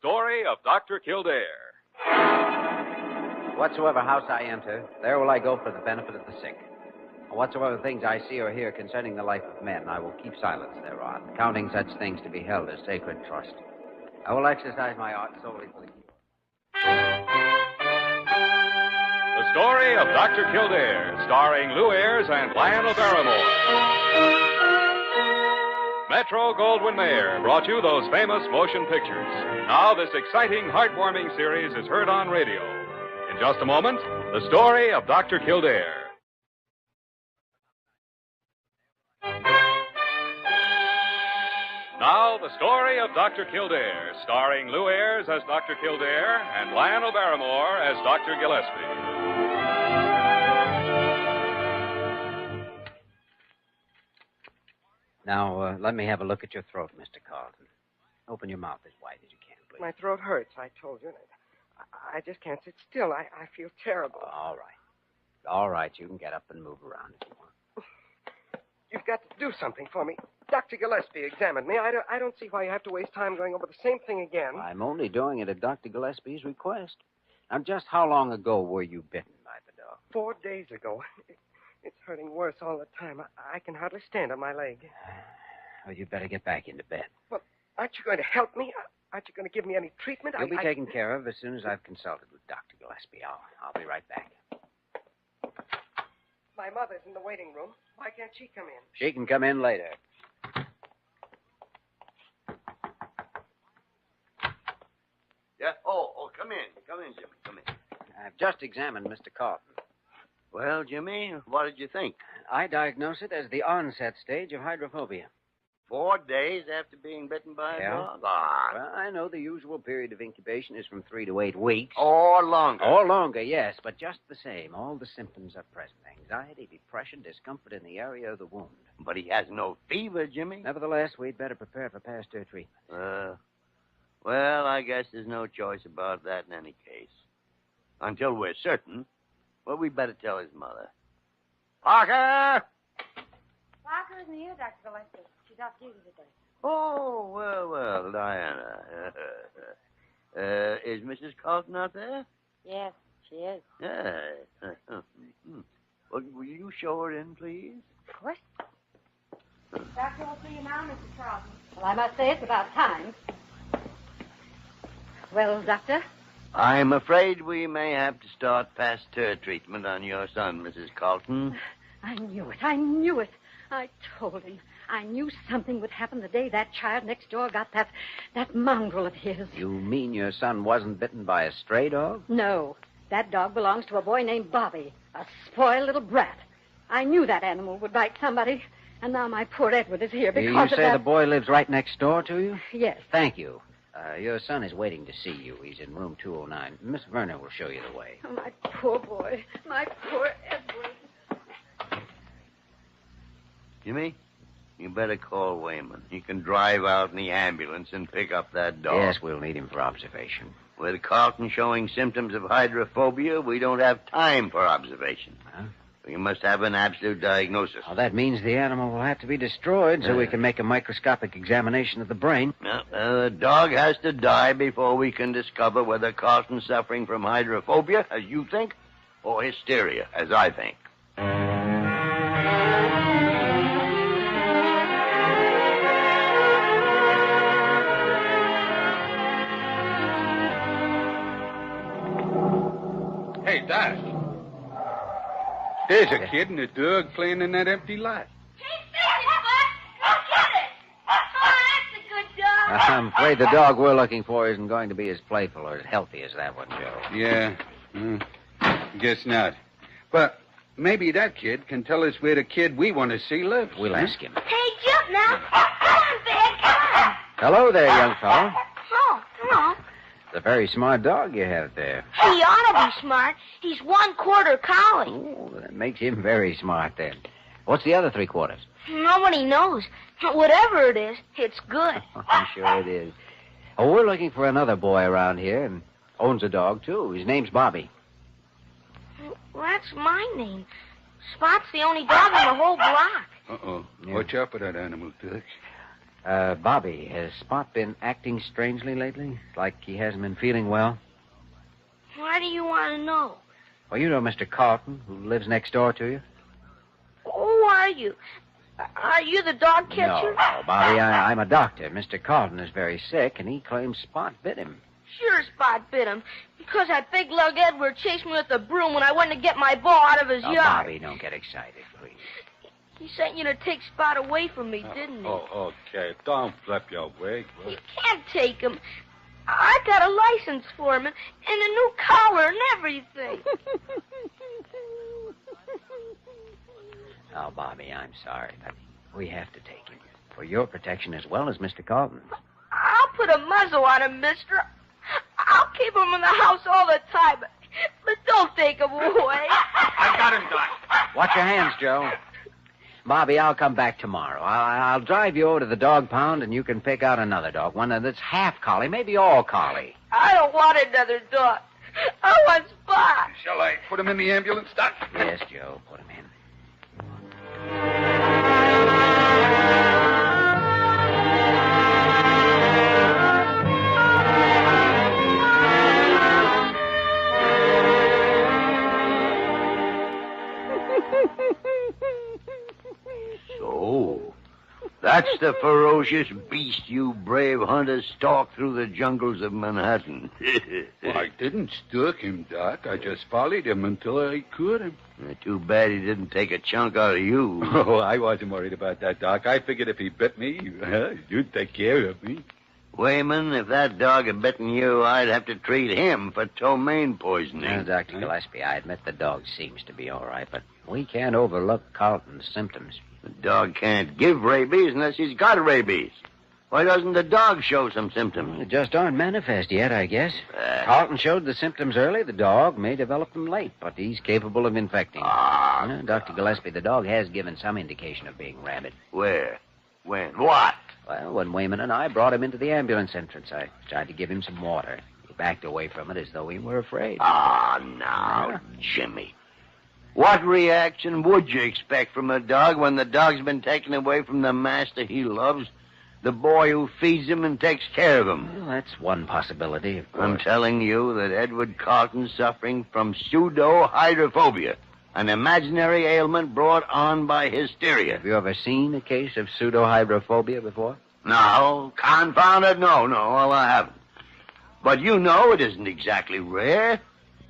story of Dr. Kildare. Whatsoever house I enter, there will I go for the benefit of the sick. Whatsoever things I see or hear concerning the life of men, I will keep silence thereon, counting such things to be held as sacred trust. I will exercise my art solely for the cure. The story of Dr. Kildare, starring Ayres and Lionel Barrymore. Metro-Goldwyn-Mayer brought you those famous motion pictures. Now this exciting, heartwarming series is heard on radio. In just a moment, the story of Dr. Kildare. Now, the story of Dr. Kildare, starring Ayres as Dr. Kildare and Lionel Barrymore as Dr. Gillespie. Now, let me have a look at your throat, Mr. Carlton. Open your mouth as wide as you can, please. My throat hurts, I told you. I just can't sit still. I feel terrible. All right. All right, you can get up and move around if you want. You've got to do something for me. Dr. Gillespie examined me. I don't see why you have to waste time going over the same thing again. I'm only doing it at Dr. Gillespie's request. Now, just how long ago were you bitten by the dog? 4 days ago. It's hurting worse all the time. I can hardly stand on my leg. Well, you'd better get back into bed. Well, aren't you going to help me? Aren't you going to give me any treatment? You'll be taken care of as soon as I've consulted with Dr. Gillespie. I'll be right back. My mother's in the waiting room. Why can't she come in? She can come in later. Yeah? Oh, come in. Come in, Jimmy. Come in. I've just examined Mr. Carlton. Well, Jimmy, what did you think? I diagnose it as the onset stage of hydrophobia. 4 days after being bitten by a dog? Ah. Well, I know the usual period of incubation is from 3 to 8 weeks. Or longer. Or longer, yes. But just the same, all the symptoms are present. Anxiety, depression, discomfort in the area of the wound. But he has no fever, Jimmy. Nevertheless, we'd better prepare for Pasteur treatment. Well, I guess there's no choice about that in any case. Until we're certain. Well, we'd better tell his mother. Parker! Parker isn't here, Dr. Gillespie. She's off duty today. Oh, well, Diana. Is Mrs. Carlton out there? Yes, she is. Yeah. Well, will you show her in, please? Of course. Doctor will see you now, Mrs. Carlton. Well, I must say it's about time. Well, Doctor? I'm afraid we may have to start Pasteur treatment on your son, Mrs. Carlton. I knew it. I knew it. I told him. I knew something would happen the day that child next door got that mongrel of his. You mean your son wasn't bitten by a stray dog? No. That dog belongs to a boy named Bobby, a spoiled little brat. I knew that animal would bite somebody, and now my poor Edward is here because You say the boy lives right next door to you? Yes. Thank you. Your son is waiting to see you. He's in room 209. Miss Verner will show you the way. Oh, my poor boy. My poor Edward. Jimmy, you better call Wayman. He can drive out in the ambulance and pick up that dog. Yes, we'll need him for observation. With Carlton showing symptoms of hydrophobia, we don't have time for observation. Huh? We must have an absolute diagnosis. Well, that means the animal will have to be destroyed so we can make a microscopic examination of the brain. The dog has to die before we can discover whether Carlton's suffering from hydrophobia, as you think, or hysteria, as I think. Hey, Doc. There's a kid and a dog playing in that empty lot. I'm afraid the dog we're looking for isn't going to be as playful or as healthy as that one, Joe. Yeah. Guess not. But maybe that kid can tell us where the kid we want to see lives. We'll ask him. Hey, jump now. Come on, Bed. Come on. Hello there, young fellow. Oh, come on. It's a very smart dog you have there. He ought to be smart. He's 1/4 collie. Oh, that makes him very smart then. What's the other 3/4? Nobody knows. Whatever it is, it's good. I'm sure it is. Oh, we're looking for another boy around here and owns a dog, too. His name's Bobby. Well, that's my name. Spot's the only dog in the whole block. Uh-oh. Yeah. Watch out for that animal, Doc. Bobby, has Spot been acting strangely lately? Like he hasn't been feeling well? Why do you want to know? Well, you know Mr. Carlton, who lives next door to you? Who are you? Are you the dog catcher? No, Bobby, I'm a doctor. Mr. Carlton is very sick, and he claims Spot bit him. Sure, Spot bit him. Because that big lug Edward chased me with a broom when I went to get my ball out of his Oh, yard. Bobby, don't get excited, please. He sent you to take Spot away from me, didn't he? Oh, okay. Don't flip your wig. You can't take him. I got a license for him and a new collar and everything. Oh, Bobby, I'm sorry, but we have to take him. For your protection as well as Mr. Carlton's. I'll put a muzzle on him, mister. I'll keep him in the house all the time. But don't take him away. I got him, Doc. Watch your hands, Joe. Bobby, I'll come back tomorrow. I'll drive you over to the dog pound, and you can pick out another dog. One that's half collie, maybe all collie. I don't want another dog. I want Spot. Shall I put him in the ambulance, Doc? Yes, Joe, put him in. So, that's the ferocious beast you brave hunters stalk through the jungles of Manhattan. Well, I didn't stalk him, Doc. I just followed him until I caught him. Too bad he didn't take a chunk out of you. Oh, I wasn't worried about that, Doc. I figured if he bit me, you'd take care of me. Wayman, if that dog had bitten you, I'd have to treat him for ptomaine poisoning. Now, Dr. Gillespie, I admit the dog seems to be all right, but we can't overlook Carlton's symptoms. The dog can't give rabies unless he's got rabies. Why doesn't the dog show some symptoms? They just aren't manifest yet, I guess. Carlton showed the symptoms early. The dog may develop them late, but he's capable of infecting. Dr. Gillespie, the dog has given some indication of being rabid. Where? When? What? Well, when Wayman and I brought him into the ambulance entrance, I tried to give him some water. He backed away from it as though he were afraid. Now, Jimmy. What reaction would you expect from a dog when the dog's been taken away from the master he loves, the boy who feeds him and takes care of him? Well, that's one possibility, of course. I'm telling you that Edward Carlton's suffering from pseudo-hydrophobia, an imaginary ailment brought on by hysteria. Have you ever seen a case of pseudo-hydrophobia before? No, confounded, no, well, I haven't. But you know it isn't exactly rare.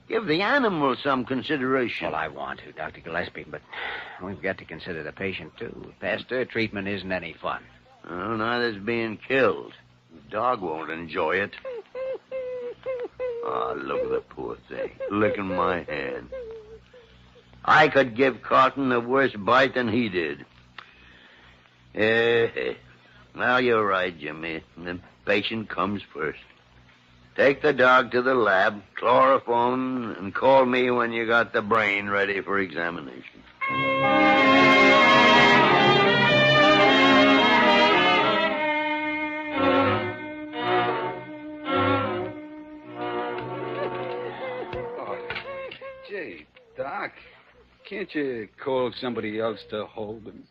Give the animal some consideration. Well, I want to, Dr. Gillespie, but we've got to consider the patient, too. Past her treatment isn't any fun. Oh, neither's being killed. The dog won't enjoy it. Oh, look at the poor thing, licking my hand. I could give Carlton a worse bite than he did. Well, you're right, Jimmy. The patient comes first. Take the dog to the lab, chloroform, and call me when you got the brain ready for examination. Oh, gee, Doc, can't you call somebody else to hold him?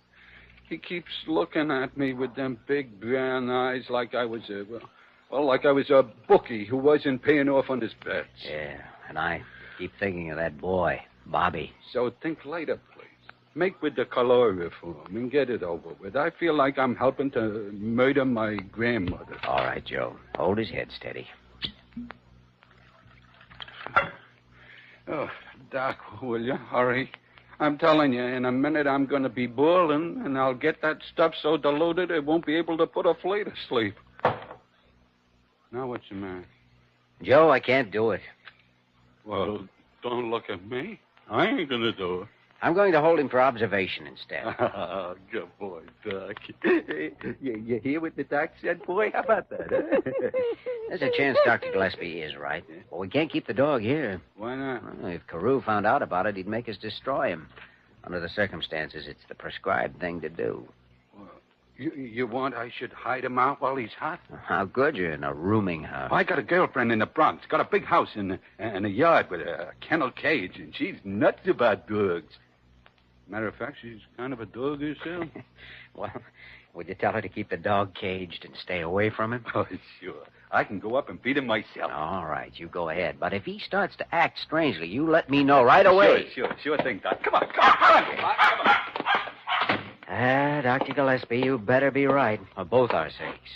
He keeps looking at me with them big brown eyes like I was a bookie who wasn't paying off on his bets. Yeah, and I keep thinking of that boy, Bobby. So think later, please. Make with the chloroform and get it over with. I feel like I'm helping to murder my grandmother. All right, Joe. Hold his head steady. Oh, Doc, will you hurry? I'm telling you, in a minute I'm going to be boiling, and I'll get that stuff so diluted it won't be able to put a flea to sleep. Now what's the matter? Joe, I can't do it. Well, don't look at me. I ain't going to do it. I'm going to hold him for observation instead. Good boy, Doc. You hear what the doc said, boy? How about that, huh? There's a chance Dr. Gillespie is right. But we can't keep the dog here. Why not? Well, if Carew found out about it, he'd make us destroy him. Under the circumstances, it's the prescribed thing to do. Well, you want I should hide him out while he's hot? How good you're in a rooming house. I got a girlfriend in the Bronx. Got a big house and a yard with a kennel cage, and she's nuts about dogs. Matter of fact, she's kind of a dog herself. Well, Would you tell her to keep the dog caged and stay away from him? Oh, sure. I can go up and feed him myself. All right, you go ahead. But if he starts to act strangely, you let me know right away. Sure thing, Doc. Come on. Come on. Dr. Gillespie, you better be right, for both our sakes.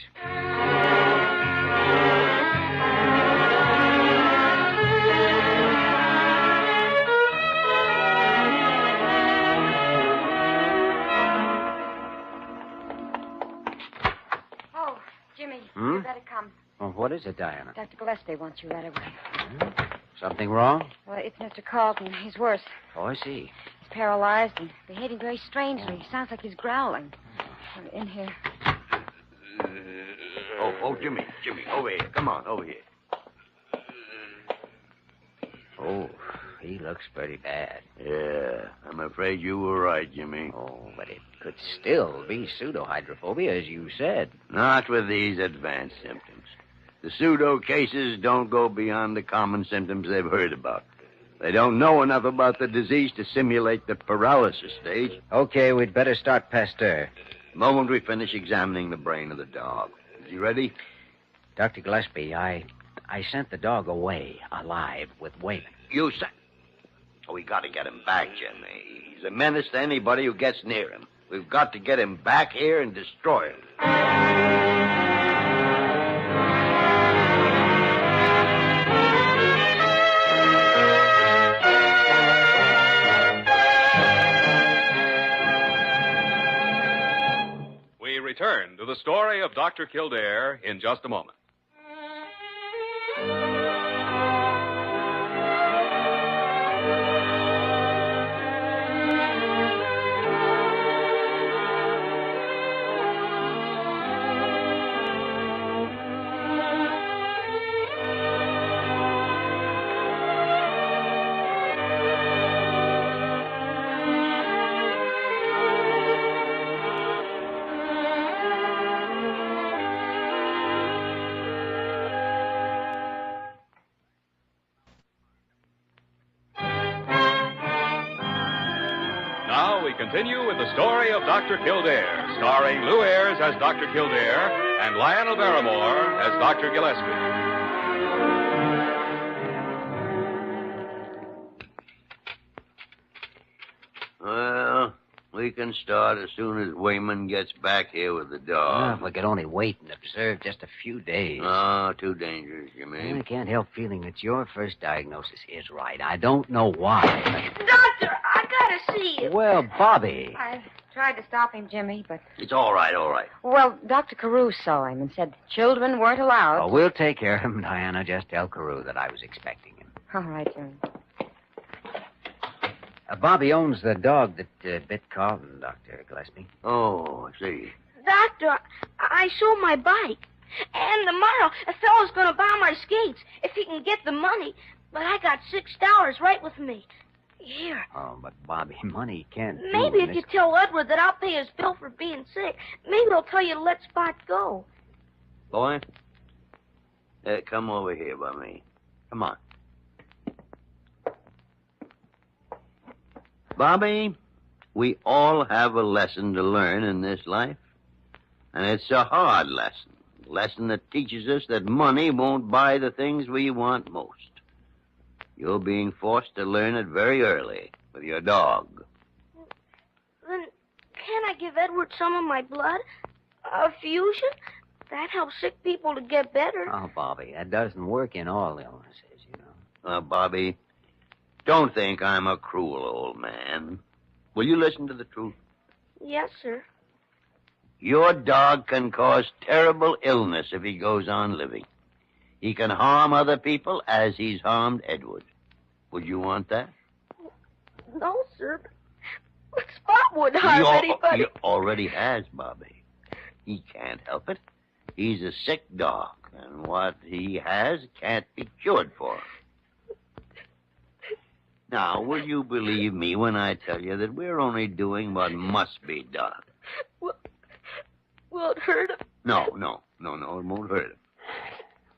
Oh, Jimmy, Hmm? you better come. Well, what is it, Diana? Dr. Gillespie wants you right away. Something wrong? Well, it's Mr. Carlton. He's worse. Oh, I see. He's paralyzed and behaving very strangely. He sounds like he's growling. In here. Jimmy, over here. Come on, over here. Oh, he looks pretty bad. Yeah, I'm afraid you were right, Jimmy. Oh, but it could still be pseudohydrophobia, as you said. Not with these advanced symptoms. The pseudo cases don't go beyond the common symptoms they've heard about. They don't know enough about the disease to simulate the paralysis stage. Okay, we'd better start Pasteur. The moment we finish examining the brain of the dog. Is he ready? Dr. Gillespie, I sent the dog away, alive, with Wayman. You said... Oh, we got to get him back, Jimmy. He's a menace to anybody who gets near him. We've got to get him back here and destroy him. We return to the story of Dr. Kildare in just a moment. Now we continue with the story of Dr. Kildare, starring Lou Ayres as Dr. Kildare and Lionel Barrymore as Dr. Gillespie. Well, we can start as soon as Wayman gets back here with the dog. If we could only wait and observe just a few days. Oh, too dangerous, Jimmy. I can't help feeling that your first diagnosis is right. I don't know why. Doctor, I gotta see you. Well, Bobby. I tried to stop him, Jimmy, but... It's all right, all right. Well, Dr. Carew saw him and said children weren't allowed. Oh, we'll take care of him, Diana. Just tell Carew that I was expecting him. All right, Jimmy. Bobby owns the dog that bit Carlton, Dr. Gillespie. Oh, I see. Doctor, I sold my bike. And tomorrow, a fellow's gonna buy my skates if he can get the money. But I got $6 right with me. Here. Oh, but Bobby, money can't do Maybe if this. you tell Edward that I'll pay his bill for being sick, maybe he'll tell you to let Spot go. Boy, come over here by me. Come on. Bobby, we all have a lesson to learn in this life. And it's a hard lesson. A lesson that teaches us that money won't buy the things we want most. You're being forced to learn it very early with your dog. Then can't I give Edward some of my blood? A fusion? That helps sick people to get better. Oh, Bobby, that doesn't work in all illnesses, you know. Bobby, don't think I'm a cruel old man. Will you listen to the truth? Yes, sir. Your dog can cause terrible illness if he goes on living. He can harm other people as he's harmed Edward. Would you want that? No, sir. But Spot wouldn't harm anybody. He already has, Bobby. He can't help it. He's a sick dog, and what he has can't be cured for him. Now, will you believe me when I tell you that we're only doing what must be done? Will it hurt him? No, it won't hurt him.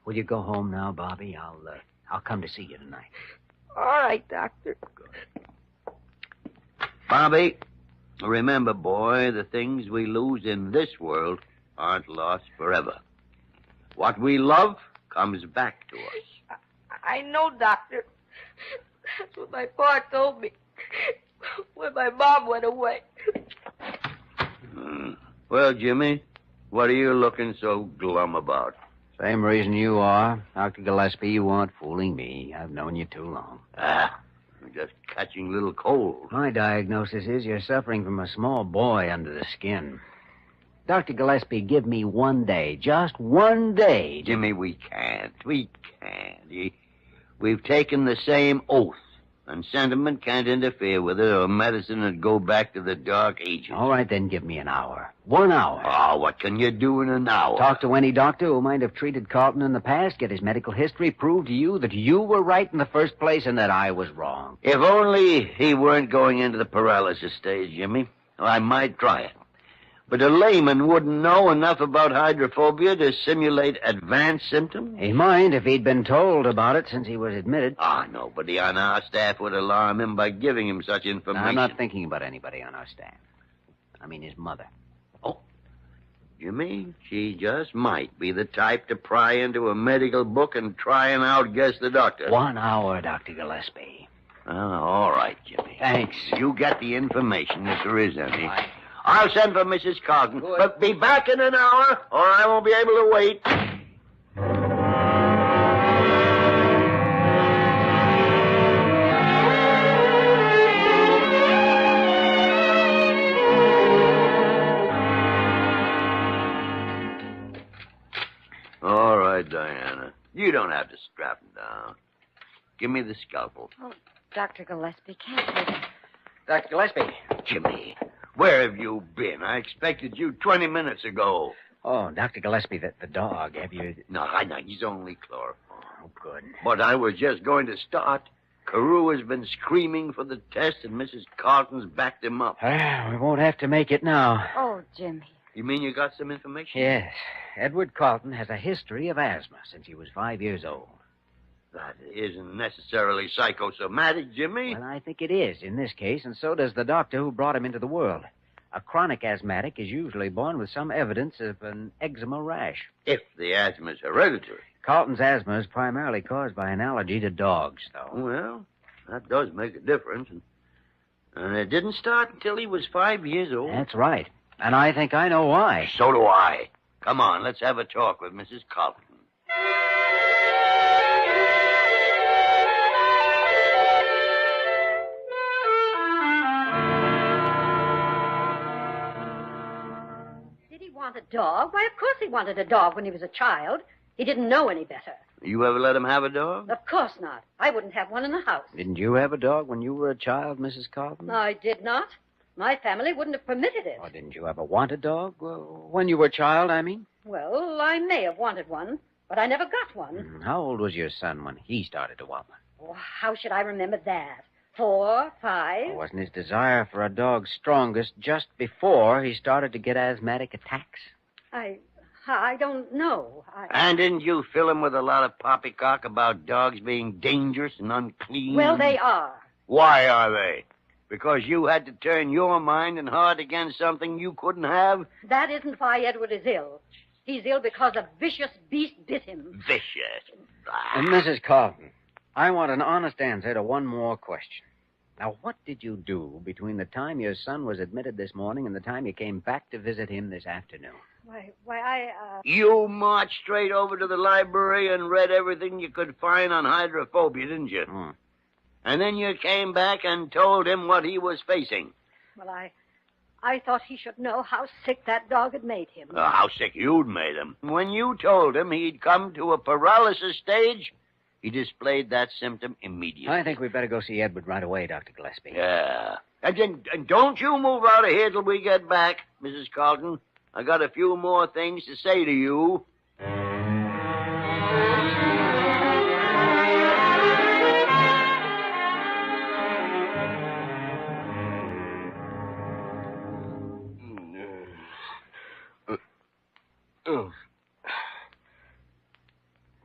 Will you go home now, Bobby? I'll come to see you tonight. All right, Doctor. Bobby, Remember, boy, the things we lose in this world aren't lost forever. What we love comes back to us. I know, Doctor. That's what my pa told me when my mom went away. Well, Jimmy, what are you looking so glum about? Same reason you are. Dr. Gillespie, you aren't fooling me. I've known you too long. I'm just catching a little cold. My diagnosis is you're suffering from a small boy under the skin. Dr. Gillespie, give me 1 day. Just 1 day. Jimmy, we can't. We've taken the same oath, and sentiment can't interfere with it, or medicine would go back to the dark ages. All right, then give me an hour. 1 hour. Oh, what can you do in an hour? Talk to any doctor who might have treated Carlton in the past, get his medical history, prove to you that you were right in the first place and that I was wrong. If only he weren't going into the paralysis stage, Jimmy. I might try it. But a layman wouldn't know enough about hydrophobia to simulate advanced symptoms. He might if he'd been told about it since he was admitted. Nobody on our staff would alarm him by giving him such information. I'm not thinking about anybody on our staff. I mean his mother. Oh, Jimmy, she just might be the type to pry into a medical book and try and outguess the doctor. 1 hour, Dr. Gillespie. All right, Jimmy. Thanks. You get the information if there is any. I'll send for Mrs. Carlton. Good. But be back in an hour, or I won't be able to wait. All right, Diana. You don't have to strap him down. Give me the scalpel. Oh, Dr. Gillespie, can't you? Dr. Gillespie. Jimmy, where have you been? I expected you 20 minutes ago. Oh, Dr. Gillespie, the dog. Have you... No, he's only chloroform. Oh, good. But I was just going to start. Carew has been screaming for the test, and Mrs. Carlton's backed him up. We won't have to make it now. Oh, Jimmy. You mean you got some information? Yes. Edward Carlton has a history of asthma since he was 5 years old. That isn't necessarily psychosomatic, Jimmy. Well, I think it is in this case, and so does the doctor who brought him into the world. A chronic asthmatic is usually born with some evidence of an eczema rash. If the asthma is hereditary. Carlton's asthma is primarily caused by an allergy to dogs, though. Well, that does make a difference. And it didn't start until he was 5 years old. That's right. And I think I know why. So do I. Come on, let's have a talk with Mrs. Carlton. Did he want a dog? Why, of course he wanted a dog when he was a child. He didn't know any better. You ever let him have a dog? Of course not. I wouldn't have one in the house. Didn't you have a dog when you were a child, Mrs. Carlton? I did not. My family wouldn't have permitted it. Or didn't you ever want a dog? When you were a child, I mean? Well, I may have wanted one, but I never got one. How old was your son when he started to want one? Oh, how should I remember that? 4, 5? Wasn't his desire for a dog strongest just before he started to get asthmatic attacks? I don't know. And didn't you fill him with a lot of poppycock about dogs being dangerous and unclean? Well, they are. Why are they? Because you had to turn your mind and heart against something you couldn't have? That isn't why Edward is ill. He's ill because a vicious beast bit him. Vicious? And Mrs. Carlton, I want an honest answer to one more question. Now, what did you do between the time your son was admitted this morning and the time you came back to visit him this afternoon? You marched straight over to the library and read everything you could find on hydrophobia, didn't you? And then you came back and told him what he was facing. Well, I thought he should know how sick that dog had made him. How sick you'd made him. When you told him he'd come to a paralysis stage, he displayed that symptom immediately. I think we'd better go see Edward right away, Dr. Gillespie. Yeah. And don't you move out of here till we get back, Mrs. Carlton. I got a few more things to say to you.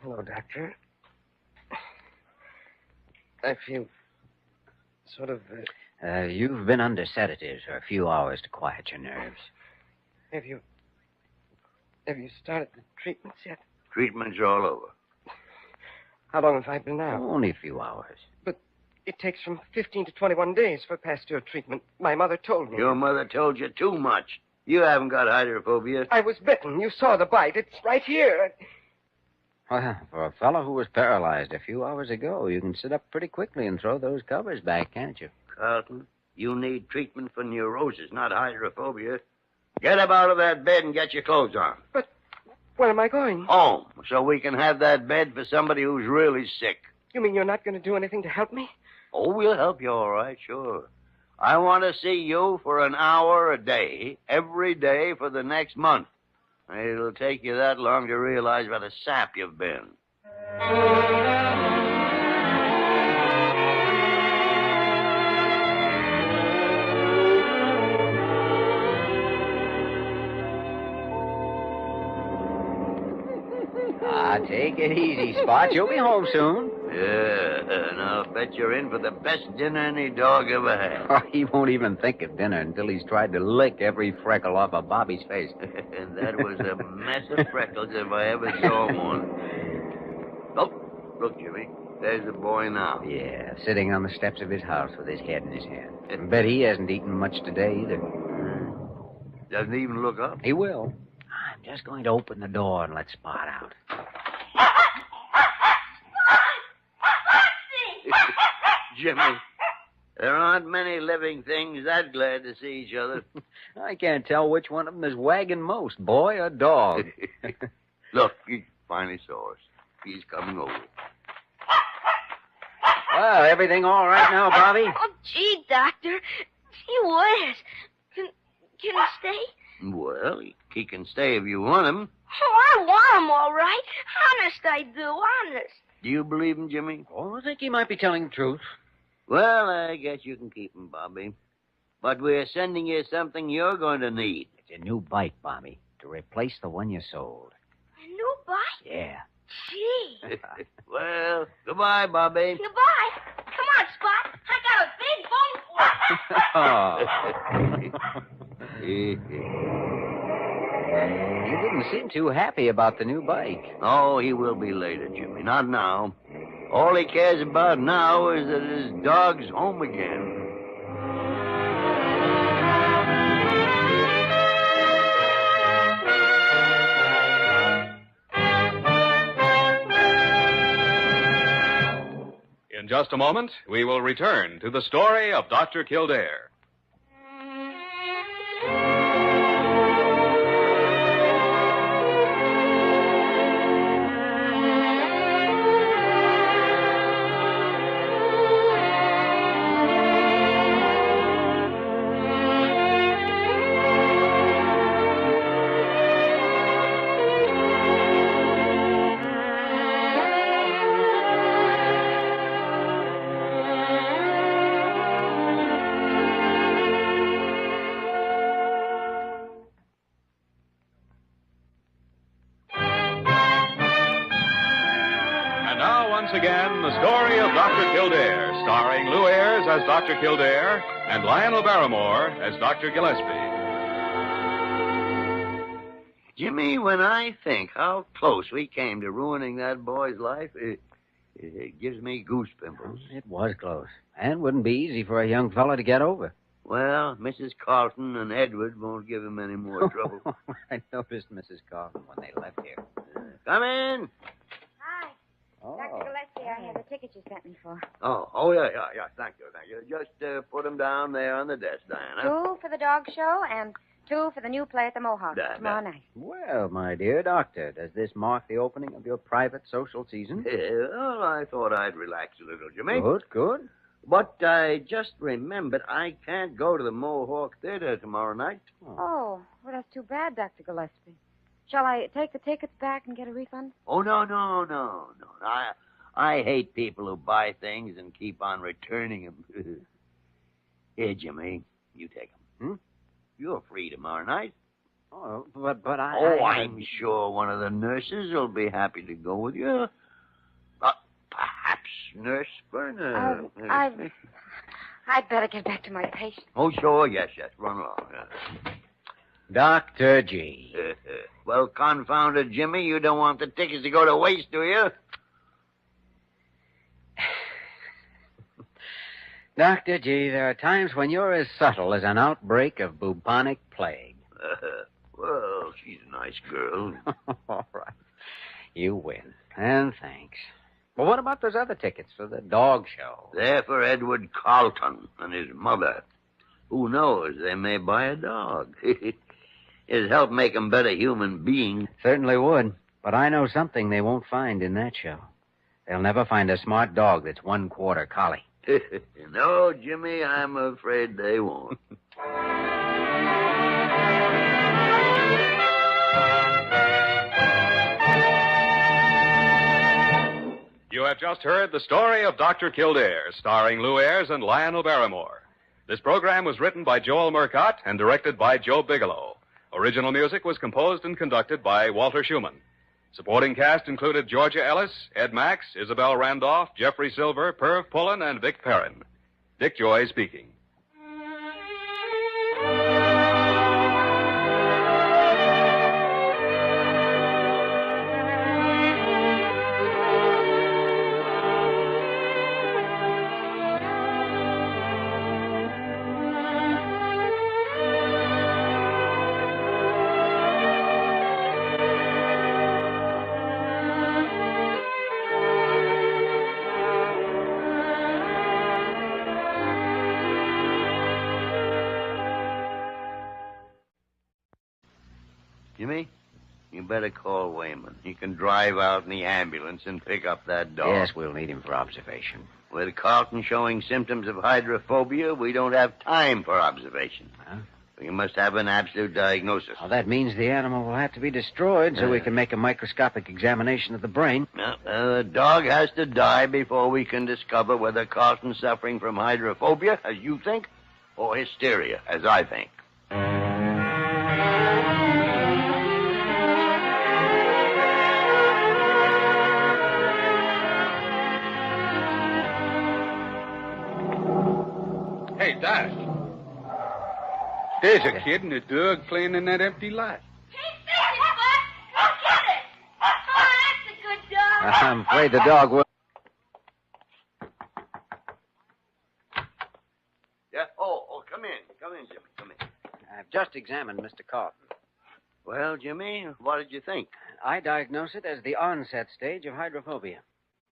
Hello, Doctor. I feel sort of You've been under sedatives for a few hours to quiet your nerves. Have you started the treatments yet? Treatment's all over. How long have I been out? Only a few hours. But it takes from 15 to 21 days for pasteur treatment. My mother told me. Your mother told you too much. You haven't got hydrophobia. I was bitten. You saw the bite. It's right here. Well, for a fellow who was paralyzed a few hours ago, you can sit up pretty quickly and throw those covers back, can't you? Carlton, you need treatment for neurosis, not hydrophobia. Get up out of that bed and get your clothes on. But where am I going? Home, so we can have that bed for somebody who's really sick. You mean you're not going to do anything to help me? Oh, we'll help you all right, sure. I want to see you for an hour a day, every day for the next month. It'll take you that long to realize what a sap you've been. Take it easy, Spot. You'll be home soon. Yeah, and I'll bet you're in for the best dinner any dog ever had. Oh, he won't even think of dinner until he's tried to lick every freckle off of Bobby's face. And that was a mess of freckles if I ever saw one. Oh, look, Jimmy. There's the boy now. Yeah, sitting on the steps of his house with his head in his hand. I bet he hasn't eaten much today either. Doesn't even look up. He will. I'm just going to open the door and let Spot out. Jimmy, there aren't many living things that glad to see each other. I can't tell which one of them is wagging most, boy or dog. Look, he finally saw us. He's coming over. Well, everything all right now, Bobby? Oh, gee, Doctor. Gee whiz. Can he stay? Well, he can stay if you want him. Oh, I want him all right. Honest, I do. Honest. Do you believe him, Jimmy? Oh, I think he might be telling the truth. Well, I guess you can keep him, Bobby. But we're sending you something you're going to need. It's a new bike, Bobby, to replace the one you sold. A new bike? Yeah. Gee. Well, goodbye, Bobby. Goodbye. Come on, Spot. I got a big bone for you. He didn't seem too happy about the new bike. Oh, he will be later, Jimmy. Not now. All he cares about now is that his dog's home again. In just a moment, we will return to the story of Dr. Kildare. Once again, the story of Dr. Kildare, starring Lou Ayres as Dr. Kildare and Lionel Barrymore as Dr. Gillespie. Jimmy, when I think how close we came to ruining that boy's life, it gives me goose pimples. It was close, and wouldn't be easy for a young fellow to get over. Well, Mrs. Carlton and Edward won't give him any more trouble. I noticed Mrs. Carlton when they left here. Come in. Hi. Oh. Dr. Gillespie, I have the tickets you sent me for. Oh, yeah. Thank you. Just put them down there on the desk, Diana. 2 for the dog show and 2 for the new play at the Mohawk tomorrow night. Well, my dear doctor, does this mark the opening of your private social season? Well, I thought I'd relax a little, Jimmy. Good. But I just remembered I can't go to the Mohawk Theater tomorrow night. Oh, well, that's too bad, Dr. Gillespie. Shall I take the tickets back and get a refund? Oh, no. I hate people who buy things and keep on returning them. Here, Jimmy, you take them. You're free tomorrow night. Oh, but I... I'm sure one of the nurses will be happy to go with you. Perhaps Nurse Verner. I'd better get back to my patient. Oh, sure. Yes. Run along. Dr. G. Well, confound it, Jimmy. You don't want the tickets to go to waste, do you? Dr. G, there are times when you're as subtle as an outbreak of bubonic plague. Well, she's a nice girl. All right. You win. And thanks. Well, what about those other tickets for the dog show? They're for Edward Carlton and his mother. Who knows? They may buy a dog. It'd help make them better human beings. Certainly would. But I know something they won't find in that show. They'll never find a smart dog that's 1/4 collie. No, Jimmy, I'm afraid they won't. You have just heard the story of Dr. Kildare, starring Lou Ayres and Lionel Barrymore. This program was written by Joel Murcott and directed by Joe Bigelow. Original music was composed and conducted by Walter Schumann. Supporting cast included Georgia Ellis, Ed Max, Isabel Randolph, Jeffrey Silver, Perv Pullen, and Vic Perrin. Dick Joy speaking. Jimmy, you better call Wayman. He can drive out in the ambulance and pick up that dog. Yes, we'll need him for observation. With Carlton showing symptoms of hydrophobia, we don't have time for observation. Huh? We must have an absolute diagnosis. Well, that means the animal will have to be destroyed so we can make a microscopic examination of the brain. No, the dog has to die before we can discover whether Carlton's suffering from hydrophobia, as you think, or hysteria, as I think. Hey, Doc. There's a kid and a dog playing in that empty lot. I'm afraid the dog will. Yeah? Oh, come in. Come in, Jimmy. Come in. I've just examined Mr. Carlton. Well, Jimmy, what did you think? I diagnose it as the onset stage of hydrophobia.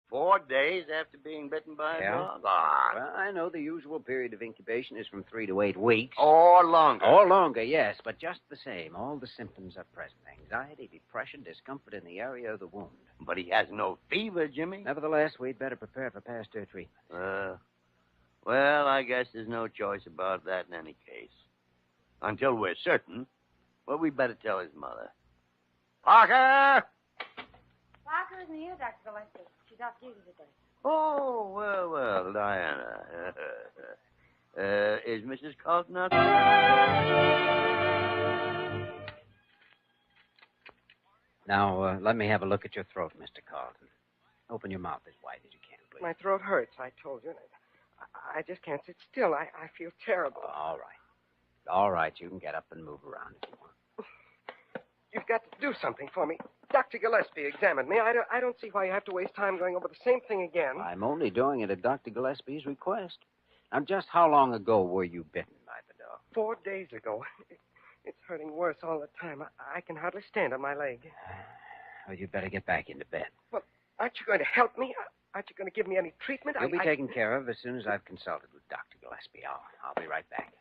4 days after being bitten by a dog? Well, I know the usual period of incubation is from 3 to 8 weeks. Or longer. Or longer, yes, but just the same, all the symptoms are present. Anxiety, depression, discomfort in the area of the wound. But he has no fever, Jimmy. Nevertheless, we'd better prepare for pasteur treatment. Well, I guess there's no choice about that in any case. Until we're certain, well, we'd better tell his mother. Parker! Parker isn't here, Dr. Gillespie. She's off duty today. Oh, well, Diana. Is Mrs. Carlton out? Now, let me have a look at your throat, Mr. Carlton. Open your mouth as wide as you can, please. My throat hurts, I told you. I just can't sit still. I feel terrible. All right. All right, you can get up and move around if you want. You've got to do something for me. Dr. Gillespie examined me. I don't see why you have to waste time going over the same thing again. I'm only doing it at Dr. Gillespie's request. Now, just how long ago were you bitten by the dog? 4 days ago. It's hurting worse all the time. I can hardly stand on my leg. Well, you'd better get back into bed. Well, aren't you going to help me? Aren't you going to give me any treatment? You'll be taken care of as soon as I've consulted with Dr. Gillespie. I'll be right back.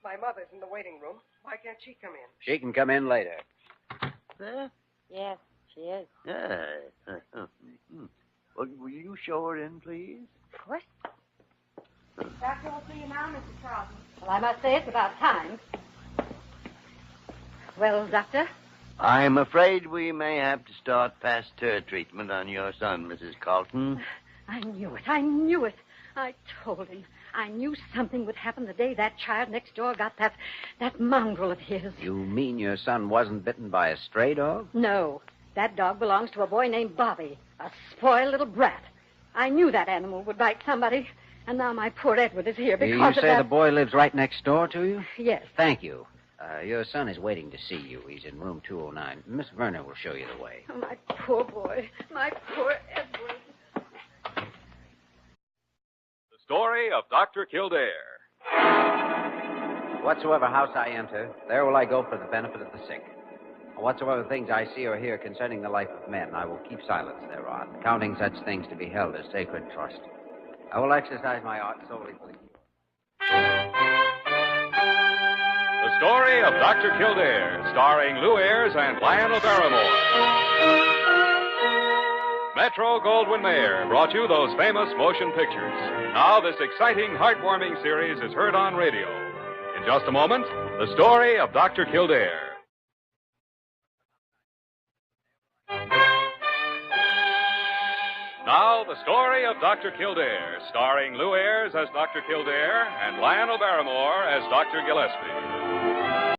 My mother's in the waiting room. Why can't she come in? She can come in later. There? Yes, she is. Yeah. Well, will you show her in, please? Of course. Doctor will see you now, Mrs. Carlton. Well, I must say it's about time. Well, Doctor? I'm afraid we may have to start pasteur treatment on your son, Mrs. Carlton. I knew it. I knew it. I told him. I knew something would happen the day that child next door got that mongrel of his. You mean your son wasn't bitten by a stray dog? No. That dog belongs to a boy named Bobby, a spoiled little brat. I knew that animal would bite somebody, And now my poor Edward is here because You of say that... the boy lives right next door to you? Yes. Thank you. Your son is waiting to see you. He's in room 209. Miss Verner will show you the way. Oh, my poor boy. My poor Edward. The story of Dr. Kildare. Whatsoever house I enter, there will I go for the benefit of the sick. Whatsoever things I see or hear concerning the life of men, I will keep silence thereon, counting such things to be held as sacred trust. I will exercise my art solely for the cure. The story of Dr. Kildare, starring Lou Ayres and Lionel Barrymore. Metro Goldwyn Mayer brought you those famous motion pictures. Now this exciting, heartwarming series is heard on radio. In just a moment, the story of Dr. Kildare. Now, the story of Dr. Kildare, starring Lou Ayres as Dr. Kildare and Lionel Barrymore as Dr. Gillespie.